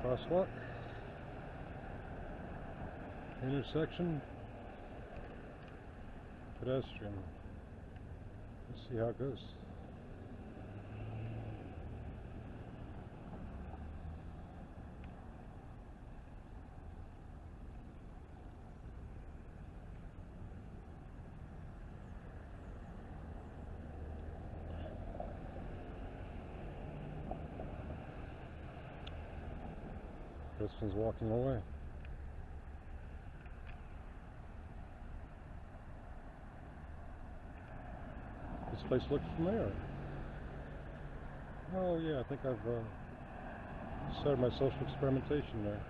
Crosswalk. Intersection. Pedestrian. Let's see how it goes. Kristen's walking away. This place looks familiar. Oh yeah, I think I've started my social experimentation there.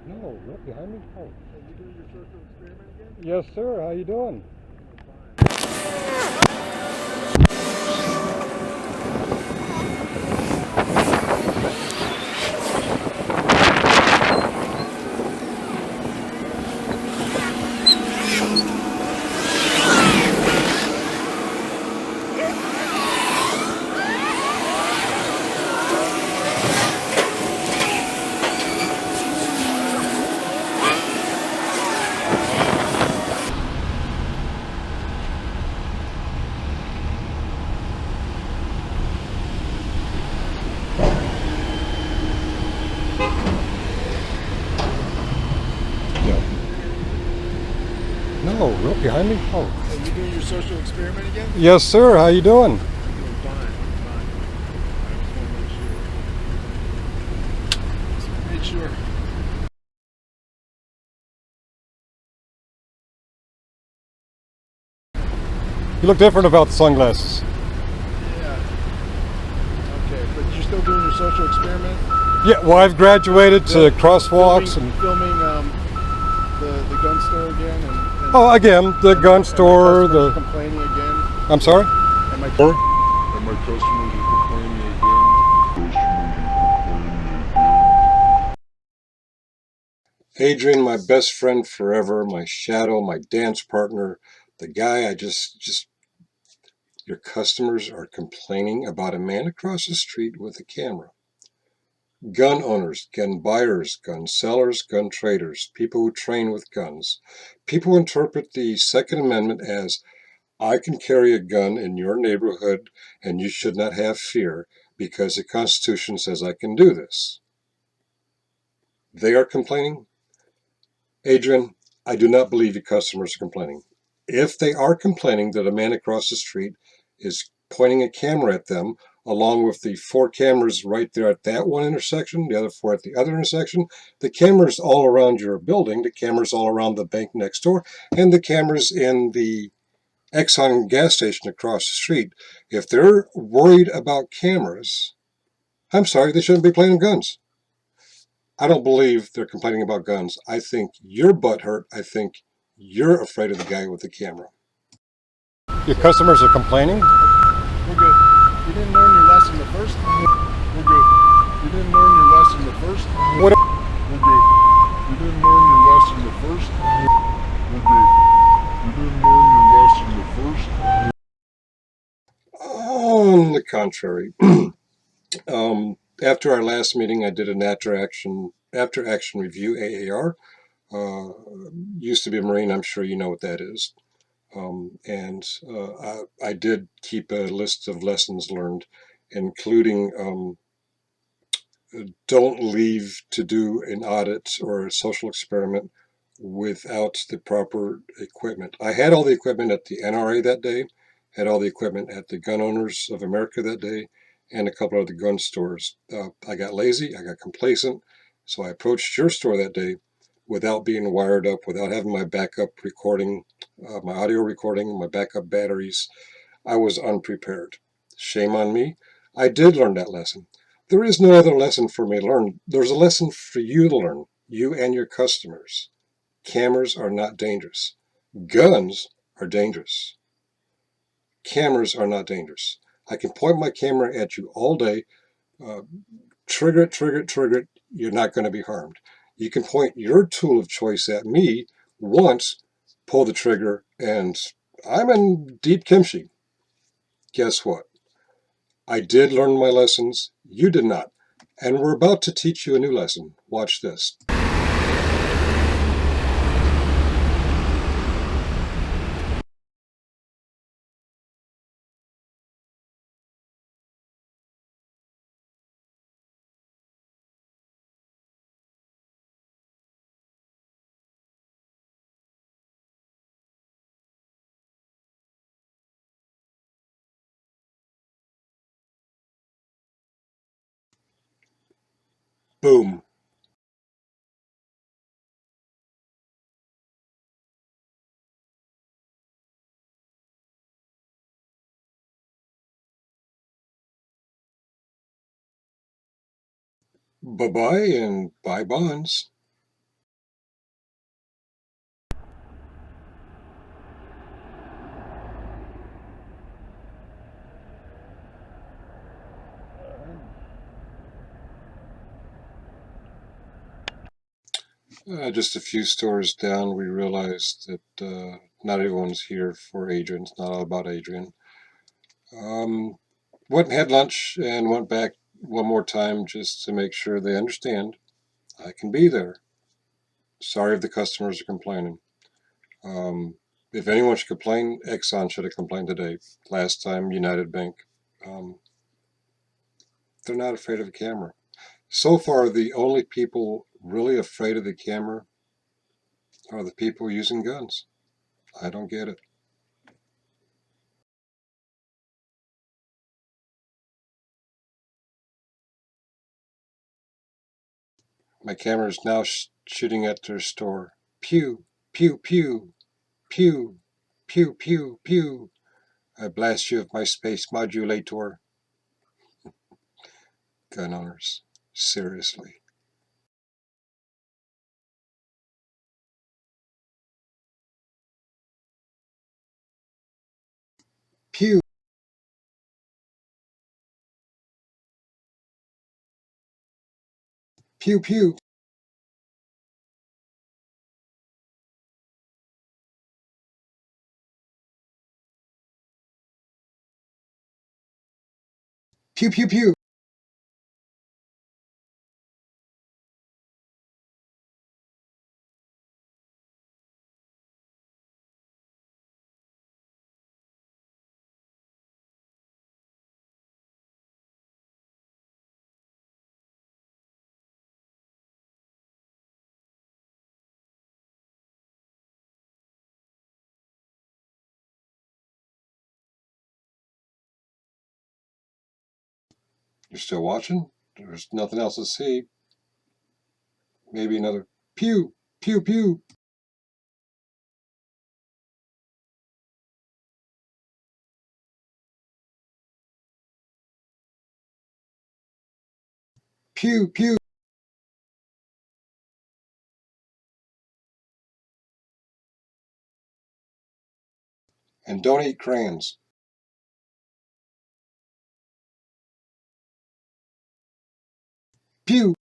No, look behind me. Oh. Are you doing your social experiment again? Yes, sir. How you doing? No, look behind me. Oh. Are you doing your social experiment again? Yes, sir. How you doing? You look different without the sunglasses. Yeah. Okay, but you're still doing your social experiment? Yeah, well, I've graduated to crosswalks and... Filming the gun store again? Oh, again, the gun store, the... complaining again? I'm sorry? And my And my customers are complaining again. Adrian, my best friend forever, my shadow, my dance partner, the guy I just... Your customers are complaining about a man across the street with a camera. Gun owners, gun buyers, gun sellers, gun traders, people who train with guns. People interpret the Second Amendment as, I can carry a gun in your neighborhood and you should not have fear because the Constitution says I can do this. They are complaining. Adrian, I do not believe your customers are complaining. If they are complaining that a man across the street is pointing a camera at them, along with the 4 cameras right there at that one intersection, the other 4 at the other intersection, the cameras all around your building, the cameras all around the bank next door, and the cameras in the Exxon gas station across the street, if they're worried about cameras, I'm sorry, they shouldn't be playing guns. I don't believe they're complaining about guns. I think you're butthurt. I think you're afraid of the guy with the camera. Your customers are complaining? We're good. You didn't learn your lesson the first time. We're good. You didn't learn your lesson the first time. What? We're good. You didn't learn your lesson the first time. We're good. You didn't learn your lesson the first time. On the contrary. After our last meeting, I did an after-action review, AAR. Used to be a Marine, I'm sure you know what that is. I did keep a list of lessons learned, including don't leave to do an audit or a social experiment without the proper equipment. I had all the equipment at the NRA that day, had all the equipment at the Gun Owners of America that day, and a couple of the gun stores. I got lazy, I got complacent, so I approached your store that day without being wired up, without having my backup recording, my audio recording, my backup batteries. I was unprepared. Shame on me. I did learn that lesson. There is no other lesson for me to learn. There's a lesson for you to learn, you and your customers. Cameras are not dangerous. Guns are dangerous. Cameras are not dangerous. I can point my camera at you all day, trigger it, trigger it, trigger it. You're not going to be harmed. You can point your tool of choice at me once, pull the trigger, and I'm in deep kimchi. Guess what? I did learn my lessons. You did not. And we're about to teach you a new lesson. Watch this. Boom. Bye-bye and bye bonds. Just a few stores down, we realized that not everyone's here for Adrian. It's not all about Adrian. Went and had lunch and went back one more time just to make sure they understand I can be there. Sorry if the customers are complaining. If anyone should complain, Exxon should have complained today. Last time, United Bank. They're not afraid of a camera. So far, the only people really afraid of the camera are the people using guns. I don't get it. My camera is now shooting at their store. Pew, pew, pew, pew, pew, pew, pew. I blast you with my space modulator. Gun owners, seriously. Pew, pew, pew. Pew, pew, pew. You're still watching? There's nothing else to see. Maybe another pew, pew, pew. Pew, pew. And don't eat crayons. Pew.